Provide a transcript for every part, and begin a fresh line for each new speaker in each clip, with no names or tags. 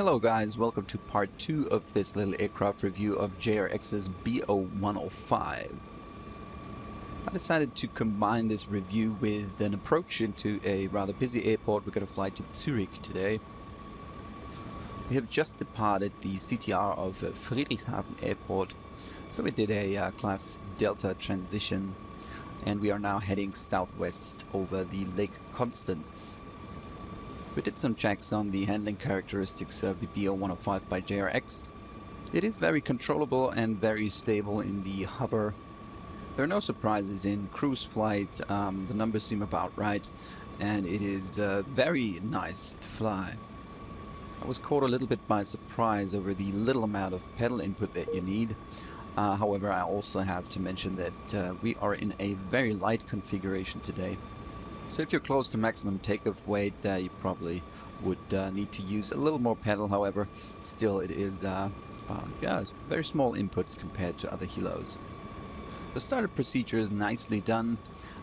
Hello guys, welcome to part 2 of this little aircraft review of JRX's Bo105. I decided to combine this review with an approach into a rather busy airport. We're going to fly to Zurich today. We have just departed the CTR of Friedrichshafen Airport, so we did a class Delta transition and we are now heading southwest over the Lake Constance. We did some checks on the handling characteristics of the Bo105 by JRX. It is very controllable and very stable in the hover. There are no surprises in cruise flight, the numbers seem about right, and it is very nice to fly. I was caught a little bit by surprise over the little amount of pedal input that you need. However, I also have to mention that we are in a very light configuration today. So if you're close to maximum takeoff weight, you probably would need to use a little more pedal. However, still it is very small inputs compared to other helos. The startup procedure is nicely done.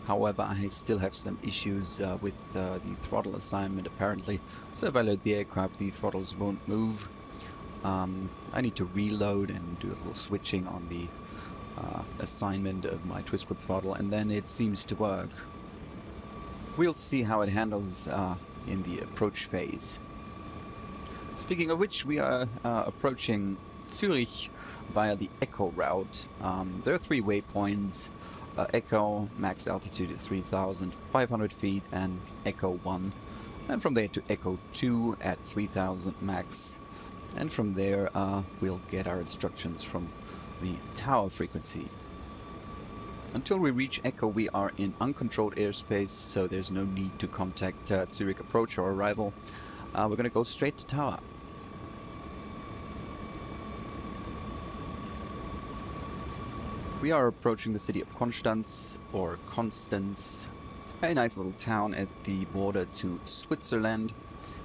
However, I still have some issues with the throttle assignment apparently. So if I load the aircraft, the throttles won't move. I need to reload and do a little switching on the assignment of my twist grip throttle, and then it seems to work. We'll see how it handles in the approach phase. Speaking of which, we are approaching Zurich via the Echo route. There are 3 waypoints. Echo, max altitude is 3,500 feet, and Echo 1. And from there to Echo 2 at 3,000 max. And from there we'll get our instructions from the tower frequency. Until we reach Echo, we are in uncontrolled airspace, so there's no need to contact Zurich approach or arrival. We're going to go straight to tower. We are approaching the city of Constance, or Constance, a nice little town at the border to Switzerland.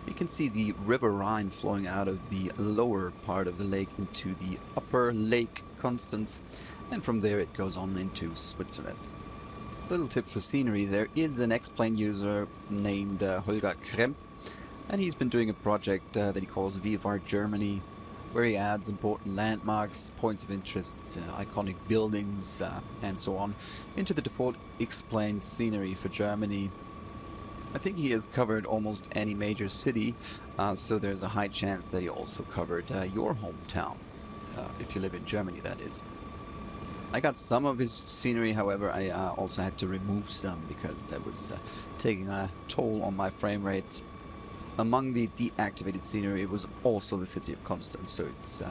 You can see the River Rhine flowing out of the lower part of the lake into the upper Lake Constance. And from there it goes on into Switzerland. Little tip for scenery: there is an X-Plane user named Holger Kremp, and he's been doing a project that he calls VFR Germany, where he adds important landmarks, points of interest, iconic buildings, and so on, into the default X-Plane scenery for Germany. I think he has covered almost any major city, so there's a high chance that he also covered your hometown, if you live in Germany, that is. I got some of his scenery, however I also had to remove some because it was taking a toll on my frame rates. Among the deactivated scenery was also the city of Constance, so it's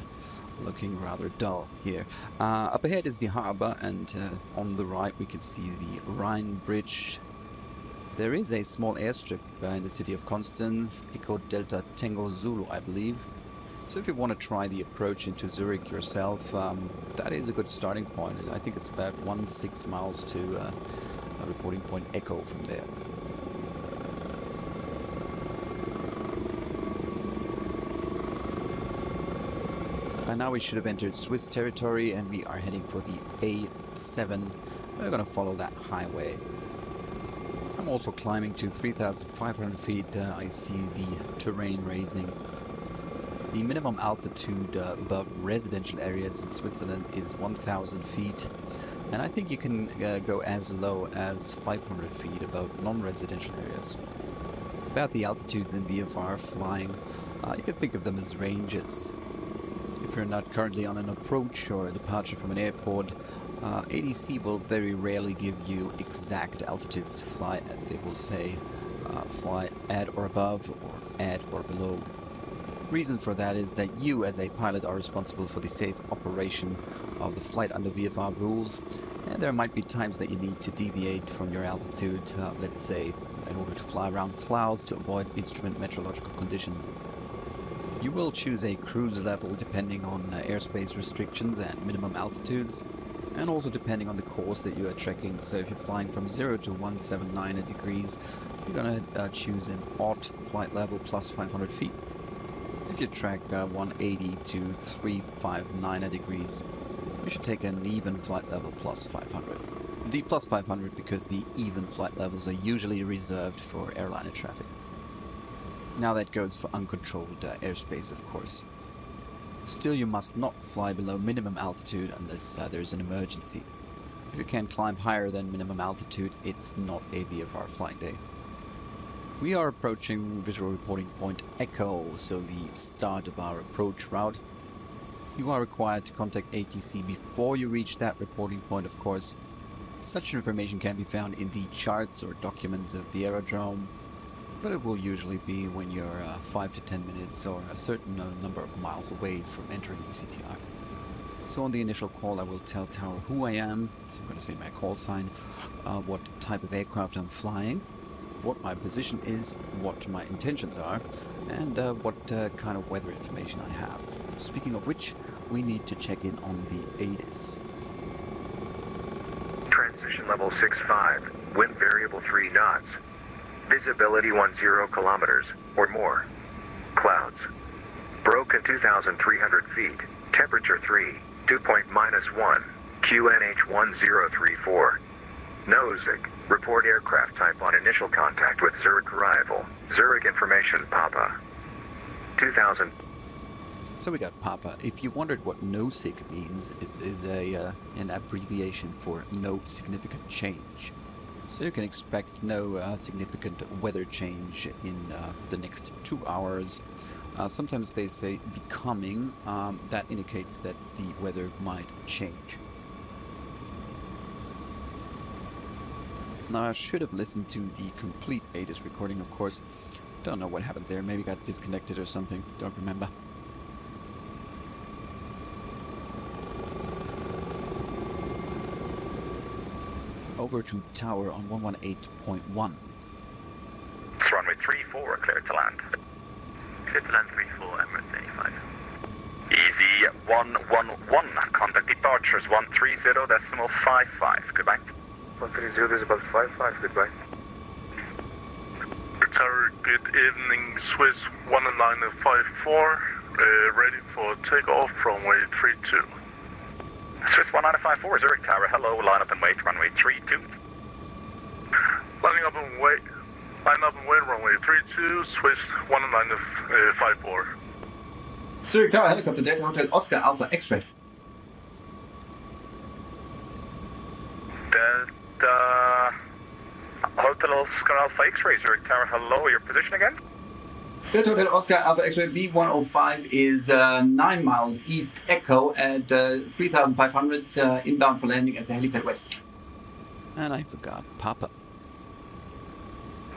looking rather dull here. Up ahead is the harbour, and on the right we can see the Rhine Bridge. There is a small airstrip in the city of Constance, Echo Delta Tango Zulu, I believe. So if you want to try the approach into Zurich yourself, that is a good starting point. I think it's about 16 miles to a reporting point Echo from there. By now we should have entered Swiss territory, and we are heading for the A7. We're going to follow that highway. I'm also climbing to 3,500 feet. I see the terrain raising. The minimum altitude above residential areas in Switzerland is 1,000 feet, and I think you can go as low as 500 feet above non-residential areas. About the altitudes in VFR flying, you can think of them as ranges. If you're not currently on an approach or a departure from an airport, ATC will very rarely give you exact altitudes to fly at. They will say fly at or above or at or below. Reason for that is that you as a pilot are responsible for the safe operation of the flight under VFR rules, and there might be times that you need to deviate from your altitude, let's say in order to fly around clouds to avoid instrument meteorological conditions. You will choose a cruise level depending on airspace restrictions and minimum altitudes, and also depending on the course that you are trekking. So if you're flying from 0 to 179 degrees, you're going to choose an odd flight level plus 500 feet. If you track 180 to 359 degrees, you should take an even flight level plus 500. The plus 500 because the even flight levels are usually reserved for airliner traffic. Now that goes for uncontrolled airspace, of course. Still, you must not fly below minimum altitude unless there's an emergency. If you can't climb higher than minimum altitude, it's not a VFR flight day. We are approaching visual reporting point Echo, so the start of our approach route. You are required to contact ATC before you reach that reporting point, of course. Such information can be found in the charts or documents of the aerodrome, but it will usually be when you're 5 to 10 minutes or a certain number of miles away from entering the CTR. So on the initial call, I will tell Tower who I am, so I'm going to say my call sign, what type of aircraft I'm flying, what my position is, what my intentions are, and what kind of weather information I have. Speaking of which, we need to check in on the ATIS.
Transition level 65, wind variable 3 knots. Visibility 10 kilometers or more. Clouds. Broken 2,300 feet. Temperature 3. Dew point -1. QNH 1034. Nozick. Report aircraft type on initial contact with Zurich arrival. Zurich information Papa. 2000.
So we got Papa. If you wondered what NOSIG means, it is an abbreviation for no significant change. So you can expect no significant weather change in the next 2 hours. Sometimes they say becoming. That indicates that the weather might change. Now I should have listened to the complete ATIS recording, of course. Don't know what happened there. Maybe got disconnected or something. Don't remember. Over to tower on 118.1.
It's runway 34, clear to land.
Clear to land 34, Emirates 85.
Easy 111, contact departures 130.55, goodbye. 130.55, goodbye.
Tower, good evening, Swiss 10954, ready for takeoff from runway 32.
Swiss 1954, Zurich Tower, hello, line up and wait, runway 32.
Lining up and wait, runway 32, Swiss 10954.
Zurich Tower, helicopter, Delta Hotel, Oscar, Alpha, X-ray.
Delta Hotel Oscar Alpha X-ray, Zurich Tower, hello, your position again?
Delta Hotel Oscar Alpha X-ray B105 is 9 miles east Echo at 3,500 inbound for landing at the helipad west. And I forgot Papa.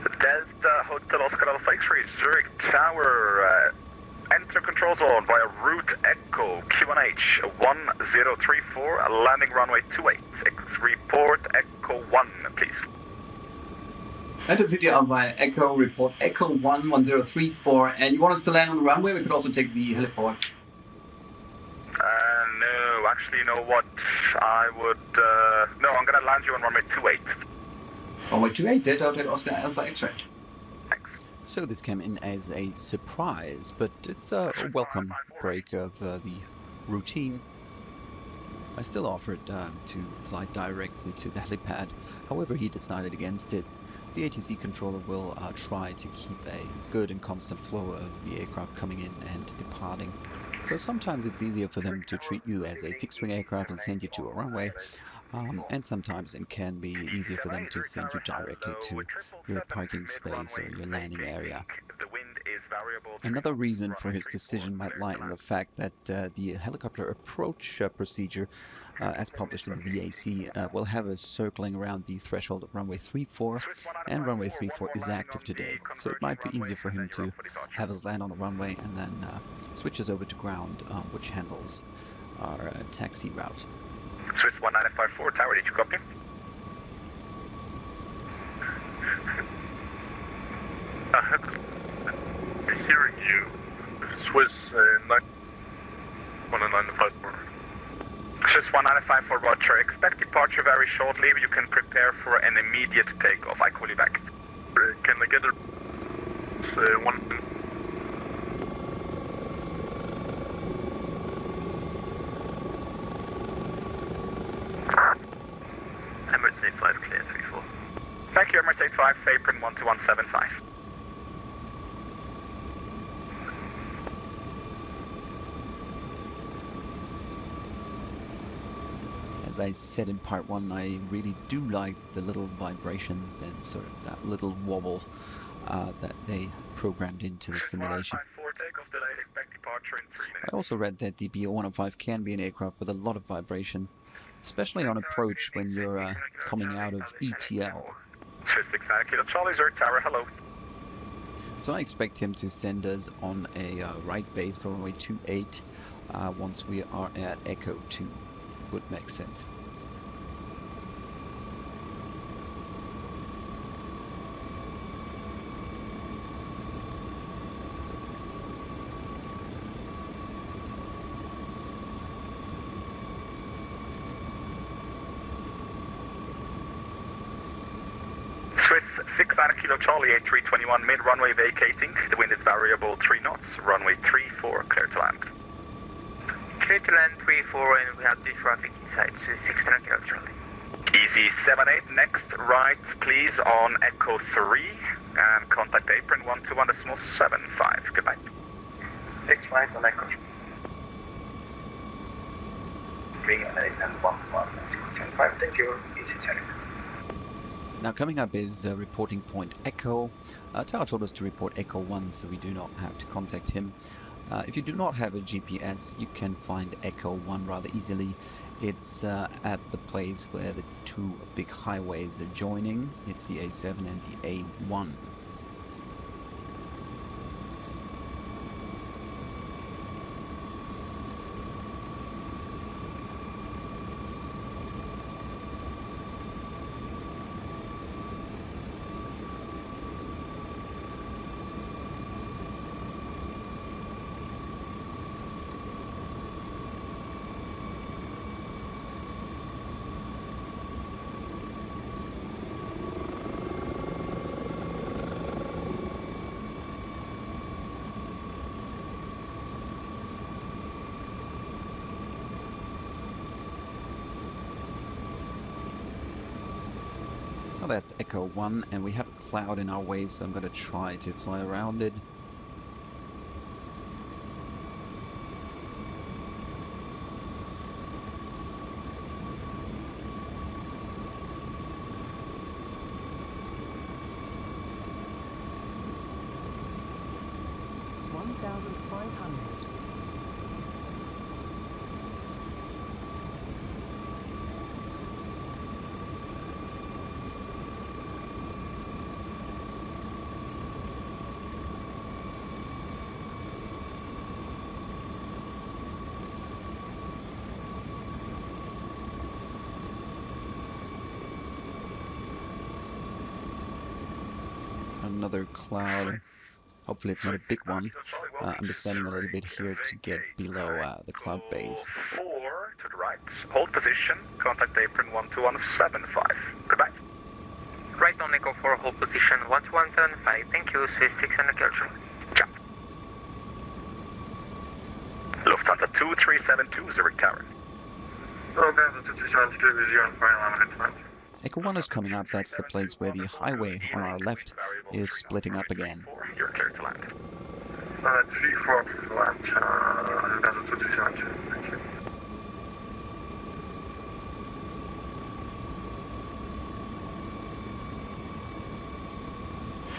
Delta Hotel Oscar Alpha X-ray, Zurich Tower, enter control zone via route Echo QNH 1034, landing runway 28. Report Echo 1, please.
Enter CTR via Echo, report Echo 11034, and you want us to land on the runway? We could also take the heliport.
No, actually, you know what? I would, no, I'm gonna land you on runway 28.
Runway 28, Delta Hotel Oscar Alpha X-ray.
Thanks.
So this came in as a surprise, but it's a welcome break of the routine. I still offered to fly directly to the helipad, however he decided against it. The ATC controller will try to keep a good and constant flow of the aircraft coming in and departing. So sometimes it's easier for them to treat you as a fixed-wing aircraft and send you to a runway, and sometimes it can be easier for them to send you directly to your parking space or your landing area. Another reason for his decision might lie in the fact that the helicopter approach procedure, as published in the VAC, will have us circling around the threshold of runway 34, and runway 34 is active today, so it might be easier for him to have us land on the runway and then switch us over to ground, which handles our taxi route.
Swiss 1954, Tower, did you copy?
Hearing you, Swiss 10954.
Swiss 1954, Roger. Expect departure very shortly. You can prepare for an immediate takeoff. I call you back.
Can I get a one?
Emirates 85, clear 34.
Thank you, Emirates 85, apron 12175.
As I said in part 1, I really do like the little vibrations and sort of that little wobble that they programmed into the simulation. I also read that the Bo105 can be an aircraft with a lot of vibration, especially on approach when you're coming out of ETL. So I expect him to send us on a right base for runway 28 once we are at Echo 2. Would make sense.
Swiss 69 Kilo Charlie 8321 mid runway vacating. The wind is variable 3 knots. Runway 34 clear to land.
Clear to land 34 and we have the traffic inside, so 69 Kilo Charlie.
Easy 78, next right please on Echo 3 and contact apron 121.75. Goodbye.
6 right on Echo 3 and 121.75. Thank you. Easy 7.
Now coming up is reporting point Echo. Tower told us to report Echo 1, so we do not have to contact him. If you do not have a GPS, you can find Echo 1 rather easily. It's at the place where the two big highways are joining. It's the A7 and the A1. Well, that's Echo 1, and we have a cloud in our way, so I'm going to try to fly around it. Another cloud. Hopefully it's not a big one. I'm descending a little bit here to get below the cloud base.
4 to the right. Hold position. Contact apron 121.75. Goodbye.
Right on Echo 4, hold position 121.75. Thank you, Swiss 600 Kilo Charlie.
Jump. Lufthansa 2372 Zurich Tower.
Lufthansa 2372 is on final limit.
Echo 1 is coming up. That's the place where the highway on our left is splitting up again.
You're clear to land.
34 to land. Lufthansa 2372. Thank you.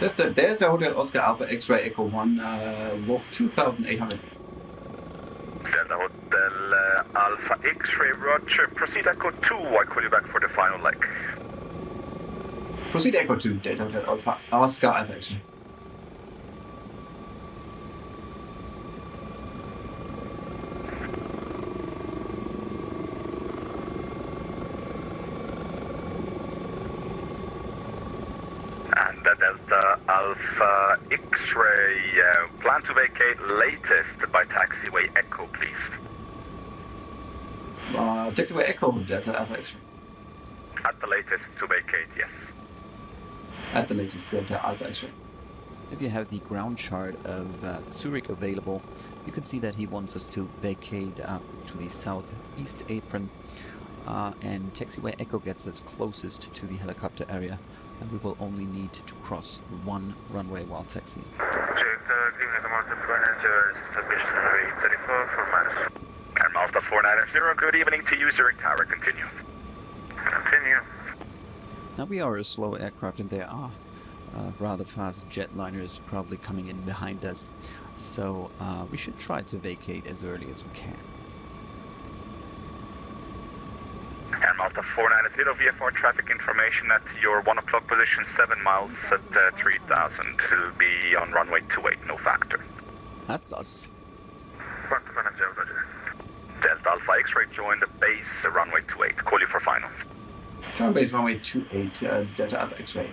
That's the Delta Hotel Oscar Alpha X-Ray Echo 1, walk 2800.
Delta Hotel Alpha X-Ray, roger. Proceed Echo 2, I'll call you back for the final leg.
Proceed Echo 2, Delta Hotel Alpha Oscar Alpha X-Ray.
And Delta Alpha X-Ray, plan to vacate latest by taxiway Echo, please.
Taxiway Echo, Delta Alpha X-Ray.
At the latest to vacate, yes.
At the latest, Delta Alpha X-Ray. If you have the ground chart of Zurich available, you can see that he wants us to vacate to the southeast apron, and taxiway Echo gets us closest to the helicopter area, and we will only need to cross one runway while taxiing.
Air Mazda 490, good evening to you, Zurich Tower, continue.
Now we are a slow aircraft and there are rather fast jetliners probably coming in behind us, so we should try to vacate as early as we can.
Air Malta 490 VFR traffic information at your 1 o'clock position, 7 miles at 3000 to be on runway 28, no factor.
That's us.
Delta Alpha X-ray join the base runway 28, call you for final.
Join base runway 28, Delta Alpha X-ray.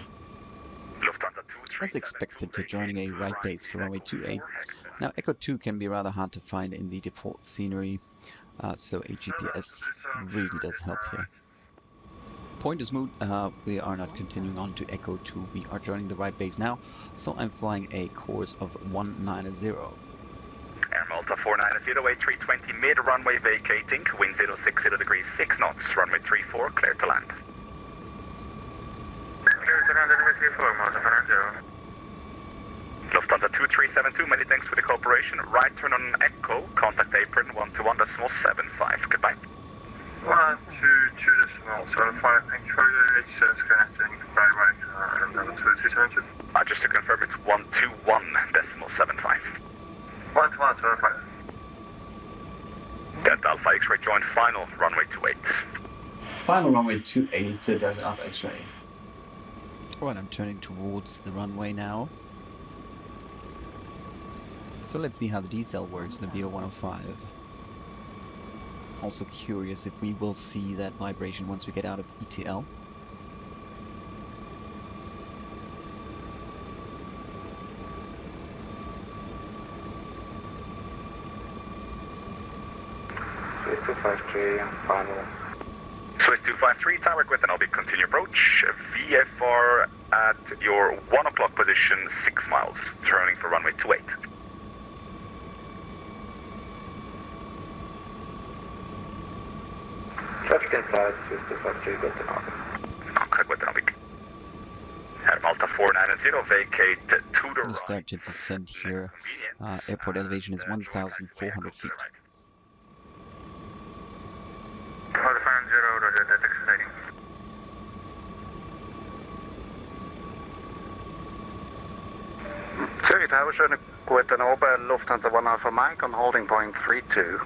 Lufthansa 237.
As expected, joining a right base for runway 28. Now Echo 2 can be rather hard to find in the default scenery, so a GPS really does help here. Point is moot, we are not continuing on to Echo 2, we are joining the right base now, so I'm flying a course of 190.
Air Malta 490, 320 mid, runway vacating, wind 060 degrees 6 knots, runway 34, clear to land.
Clear to land, runway 34, Malta 490.
Lufthansa 2372, many thanks for the cooperation. Right turn on Echo, contact apron 121.75, goodbye.
122.75, thank you for your connecting by right, number 2372.
Just to confirm, it's 121.75.
121.75.
Delta Alpha X-ray joined final, runway 28.
Final runway 28, Delta Alpha X-ray. Alright, I'm turning towards the runway now. So let's see how the decel works, the Bo105. Also curious if we will see that vibration once we get out of ETL.
Swiss 253 and final.
Swiss 253, tower Gwetanovic, continue approach. VFR at your 1 o'clock position, 6 miles, turning for runway 28.
Traffic inside, Swiss 253, Gwetanovic.
Okay, Gwetanovic. Air Malta 490, vacate to the
I'm going to
right.
start to descend here. Airport elevation is 1,400 feet.
Malta 490, roger, that's exciting.
Zurich Tower, Zürich Kloten Airport, Lufthansa 1 Alpha Mike on holding point 32.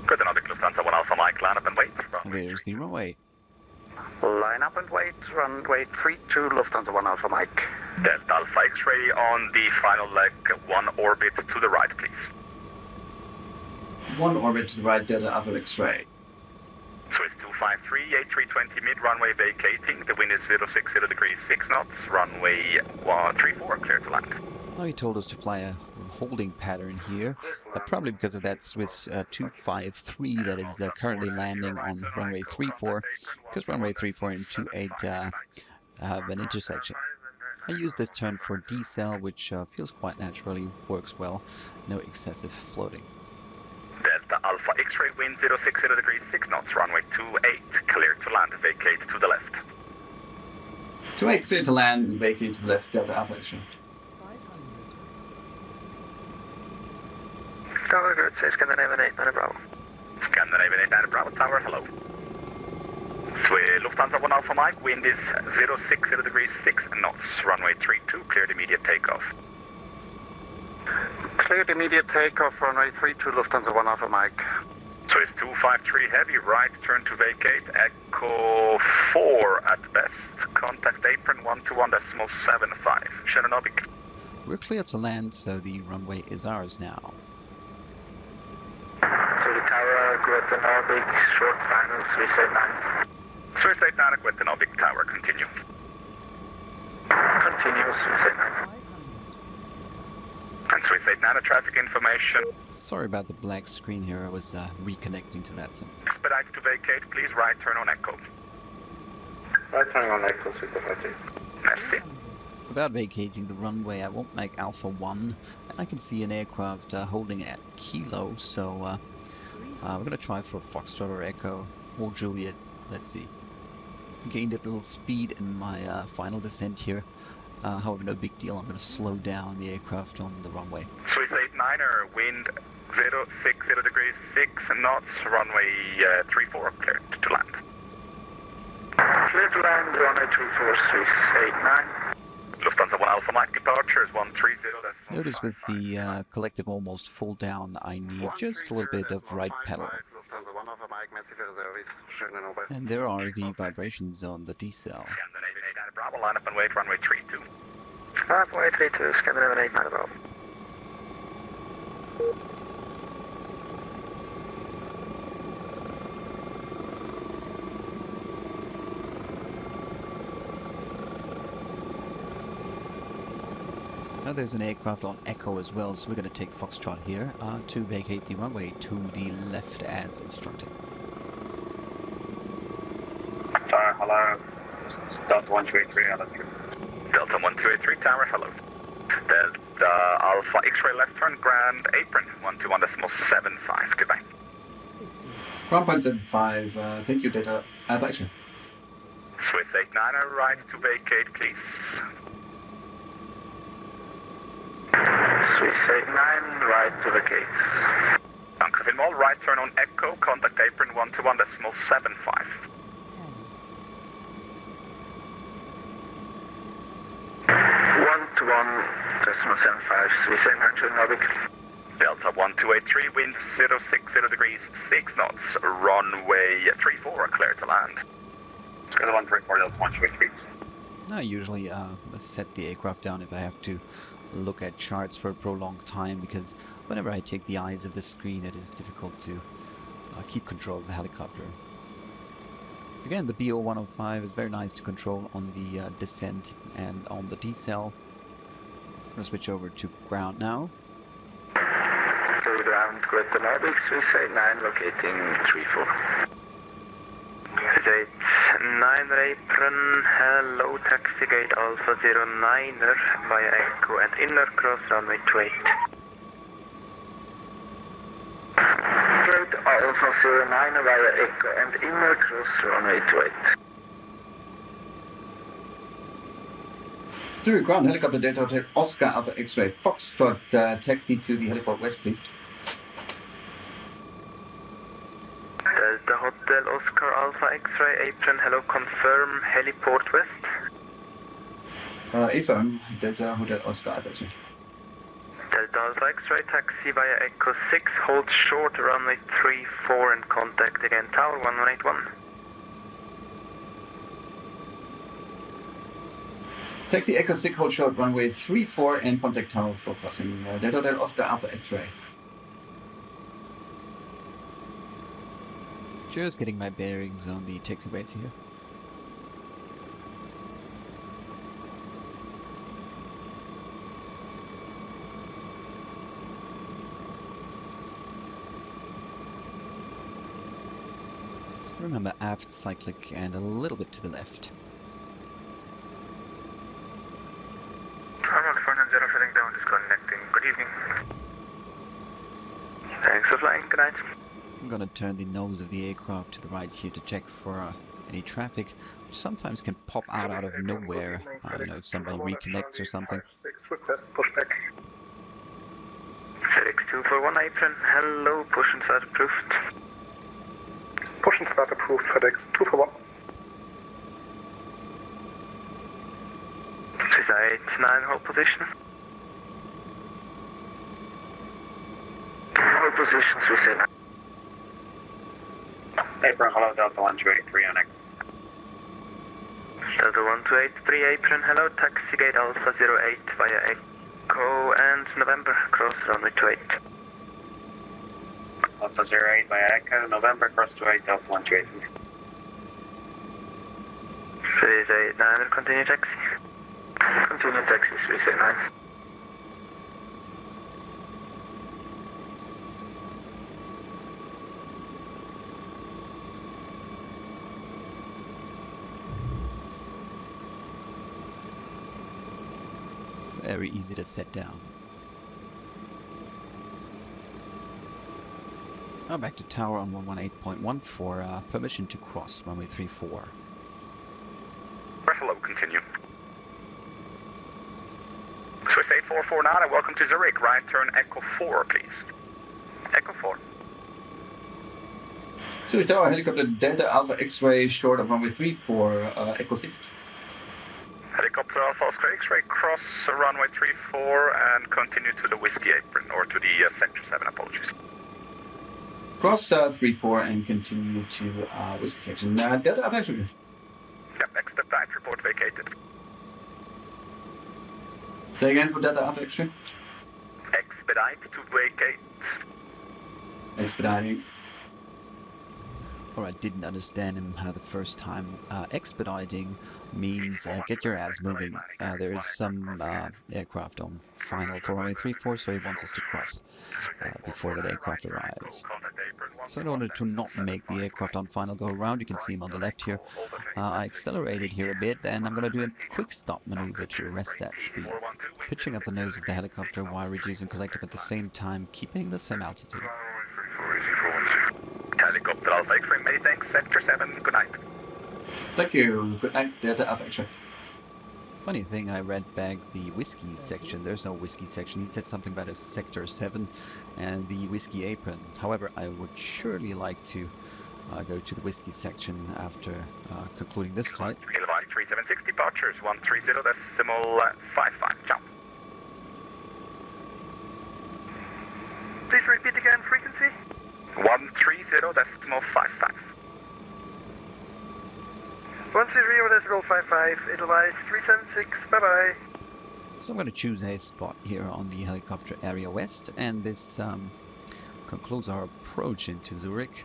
Gwetanovic, Lufthansa 1 Alpha Mike, line up and wait.
There's the runway.
Line up and wait, runway 32, Lufthansa 1 Alpha Mike.
Delta Alpha X-ray on the final leg, 1 orbit to the right, please.
1 orbit to the right, Delta Alpha X-ray.
Swiss 253, 8320 mid, runway vacating, the wind is 060 degrees 6 knots, runway 134, clear to land.
Now he told us to fly a holding pattern here, probably because of that Swiss 253 that is currently landing on runway 34, because runway 34 and 28 have an intersection. I use this turn for decel, which feels quite naturally, works well, no excessive floating.
Delta Alpha X-ray, wind 060 degrees 6 knots, runway 28, clear to land, vacate to the left.
28 clear to land and vacate to the left, Delta Alpha X-ray.
Tower good, say Scandinavian 890 Bravo.
Scandinavian 890 Bravo Tower, hello. Lufthansa 1 Alpha Mike, wind is 060 degrees 6 knots, runway 32, cleared immediate takeoff.
Cleared immediate takeoff, runway 32, Lufthansa 1 Alpha Mike.
Swiss 253 heavy, right turn to vacate, Echo 4 at best, contact apron 121.75, Shananovic.
We're clear to land, so the runway is ours now.
Zurich Tower, Gwetanovic, short final, Swiss 89.
Swiss 89, Gwetanovic Tower, continue.
Continue, Swiss 89.
And Swiss 89, traffic information.
Sorry about the black screen here, I was reconnecting to Vatsim.
Expedite to vacate, please right turn on Echo.
Right turning on Echo, Swiss 253.
Merci.
About vacating the runway, I won't make Alpha 1, and I can see an aircraft holding at Kilo, so we're going to try for Foxtrot or Echo or Juliet. Let's see. Gained a little speed in my final descent here. However, no big deal. I'm going to slow down the aircraft on the runway.
Swiss 89er, wind 060 degrees 6 knots, runway 34, cleared to land.
Clear to land, runway 34, Swiss 89.
Lufthansa 1 Alpha Mike, departure is 130.
Notice with the collective almost full down, I need just a little bit of right pedal.
Lufthansa 105 Mike, merci für the service. Schönen Abend.
And there are the vibrations on the decel.
Scandinavian 89 Bravo, line up and wait, runway 32.
Runway 32, Scandinavian 89 Bravo.
Now there's an aircraft on Echo as well, so we're going to take Foxtrot here to vacate the runway to the left as instructed.
Tower, hello. Delta 1283, LSZH.
Delta 1283 Tower, hello. Delta Alpha X-ray left turn, Grand Apron, 121.75, goodbye.
1.75, thank you, Delta Alpha X-ray.
Swiss 89er, right to vacate, please.
Swiss 89, right to the gates.
Danke vielmals, right turn on Echo, contact apron 121.75.
121.75, Swiss 89, Novik.
Delta 1283, wind 060 degrees, 6 knots, runway 34, clear to land.
Scale 134, Delta 1283.
I usually set the aircraft down if I have to look at charts for a prolonged time, because whenever I take the eyes of the screen it is difficult to keep control of the helicopter. Again, the Bo105 is very nice to control on the descent and on the decel. I'm going to switch over to ground now.
To ground, Kloten Airport, Swiss 89, locating 34.
Swiss 89 apron, hello, taxi gate Alpha 09er via Echo and inner cross runway 28.
Gate Alpha 09 via Echo and inner cross runway 28.
Zurich ground, helicopter Delta Hotel Oscar Alpha X-ray Foxtrot, taxi to the heliport west, please.
Delta Hotel Oscar Alpha X-ray apron, hello, confirm heliport west.
Affirm, Delta Hotel Oscar Alpha X-ray.
Delta Alpha X-ray taxi via Echo 6, hold short runway 34 and contact again tower 1181.
Taxi Echo 6, hold short runway 34 and contact tower for crossing Delta Hotel Oscar Alpha X-ray. Just getting my bearings on the taxiways here. Remember, aft cyclic and a little bit to the left.
Hamburg 490 shutting down, disconnecting. Good evening. Thanks for flying, good night.
I'm gonna turn the nose of the aircraft to the right here to check for any traffic, which sometimes can pop out of nowhere. You know, if somebody reconnects or something.
Request pushback.
FedEx 241 apron, hello, push and start approved.
Push and start approved, FedEx 241.
Swiss 89, hold position.
Hold position, Swiss 89. Apron, hello, Delta 1283 on Echo.
Delta 1283 apron, hello, taxi gate Alpha 08 via Echo and November, cross runway 28.
Alpha 08 via Echo, November, cross 28, Delta 1283.
Swiss 89, continue taxi.
Continue taxi, Swiss 89.
Very easy to set down. Now back to tower on 118.1 for permission to cross runway 34.
Hello, continue. Swiss 8449, welcome to Zurich. Right turn Echo 4, please. Echo 4.
Zurich Tower, helicopter Delta Alpha X-ray short of runway 3 for Echo 6.
Helicopter Alpha Oscar X-ray, cross runway 34 and continue to the Whiskey Apron, or to the Sector 7, apologies.
Cross 34 and continue to Whiskey section. Delta Alpha X-ray.
Yep, expedite report vacated.
Say again for Delta Alpha X-ray.
Expedite to vacate.
Expediting.
Or I didn't understand him the first time. Expediting means get your ass moving. There is some aircraft on final for runway 34, so he wants us to cross before that aircraft arrives. So in order to not make the aircraft on final go around, you can see him on the left here. I accelerated here a bit, and I'm going to do a quick stop maneuver to arrest that speed. Pitching up the nose of the helicopter while reducing collective at the same time, keeping the same altitude.
Helicopter Alpha X-ray, many thanks, Sector 7, good night.
Thank you, good night, Delta Alpha X-ray.
Funny thing, I read back the whiskey section. There's no whiskey section. He said something about a Sector 7 and the Whiskey Apron. However, I would surely like to go to the whiskey section after concluding this flight.
Heli 3760 departures, 130.55, jump.
Please repeat again, frequency?
130.55.
130.55, Edelweiss 376, bye-bye.
So I'm going to choose a spot here on the helicopter area west, and this concludes our approach into Zurich.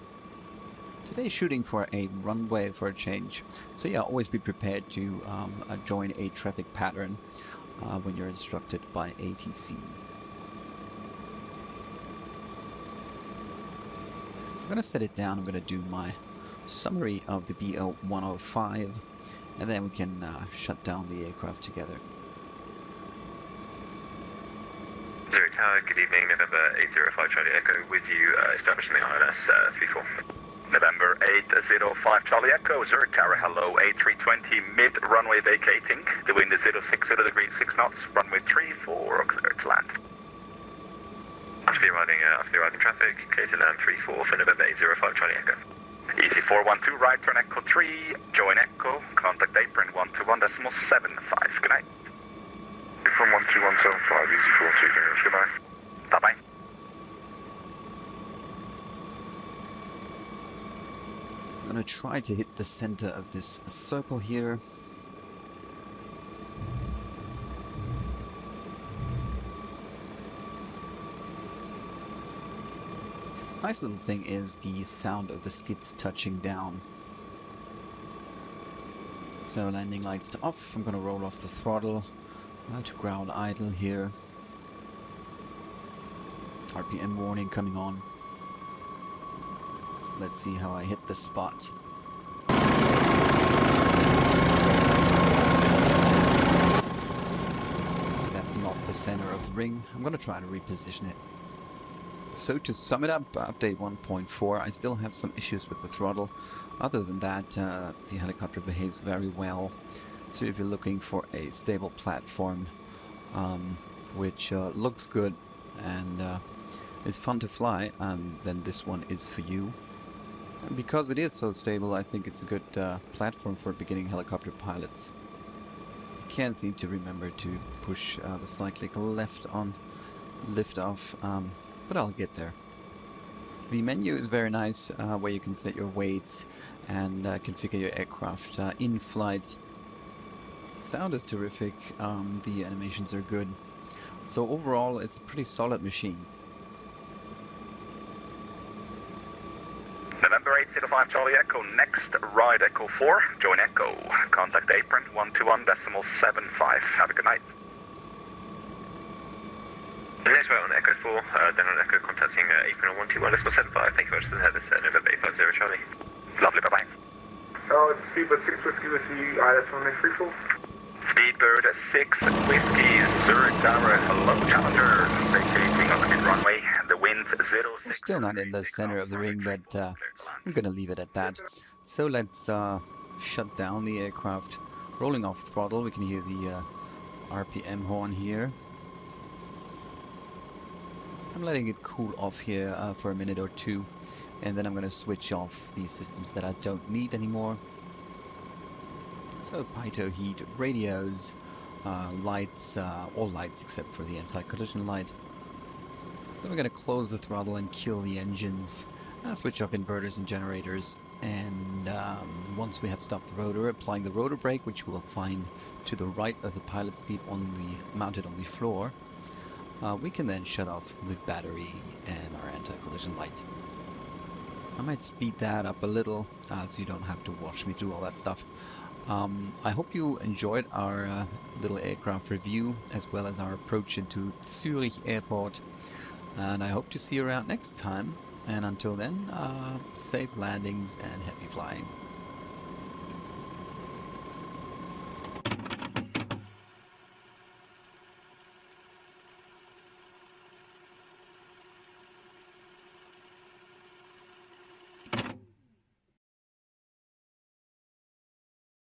Today shooting for a runway for a change. So yeah, always be prepared to join a traffic pattern when you're instructed by ATC. I'm going to set it down. I'm going to do my summary of the Bo105, and then we can shut down the aircraft together.
Zurich Tower, good evening, November 805 Charlie Echo with you, establishing the ILS 34.
November 805 Charlie Echo, Zurich Tower, hello, A320, mid-runway vacating. The wind is 060 degrees 6 knots, runway 34, clear to land.
After arriving traffic, clear to land 34 for November 805 Charlie Echo.
Easy 412, right turn Echo 3, join Echo, contact apron 121.75, good night.
From 12175, easy 42, very much, goodbye.
Bye-bye.
I'm going to try to hit the center of this circle here. Nice little thing is the sound of the skids touching down. So landing lights to off. I'm going to roll off the throttle to ground idle here. RPM warning coming on. Let's see how I hit the spot. So that's not the center of the ring. I'm going to try to reposition it. So to sum it up, update 1.4, I still have some issues with the throttle. Other than that, the helicopter behaves very well. So if you're looking for a stable platform, which looks good and is fun to fly, then this one is for you. And because it is so stable, I think it's a good platform for beginning helicopter pilots. I can't seem to remember to push the cyclic left on liftoff, but I'll get there. The menu is very nice, where you can set your weights and configure your aircraft in flight. Sound is terrific, the animations are good. So overall, it's a pretty solid machine.
November 805 Charlie Echo, next ride Echo 4, join Echo, contact apron 121.75, have a good night.
The next route on Echo 4, then on Echo contacting apron on 121.75, thank you very much for the service, November 850 Charlie.
Lovely, bye-bye.
Oh, it's Speedbird 6 Whiskey with you, ILS 134.
Speedbird 6 Whiskey, Zurich Tower, hello Challenger, vacating on the mid-runway, the wind 06.
We're still not in the center of the ring, but I'm gonna leave it at that. So let's shut down the aircraft. Rolling off throttle, we can hear the RPM horn here. I'm letting it cool off here for a minute or two.
and then I'm going to switch off these systems that I don't need anymore. So pitot heat, radios, lights, all lights except for the anti-collision light. Then we're going to close the throttle and kill the engines, switch off inverters and generators, and once we have stopped the rotor, applying the rotor brake, which we'll find to the right of the pilot seat mounted on the floor, we can then shut off the battery and our anti-collision light. I might speed that up a little so you don't have to watch me do all that stuff. I hope you enjoyed our little aircraft review as well as our approach into Zurich Airport, and I hope to see you around next time. And until then, safe landings and happy flying.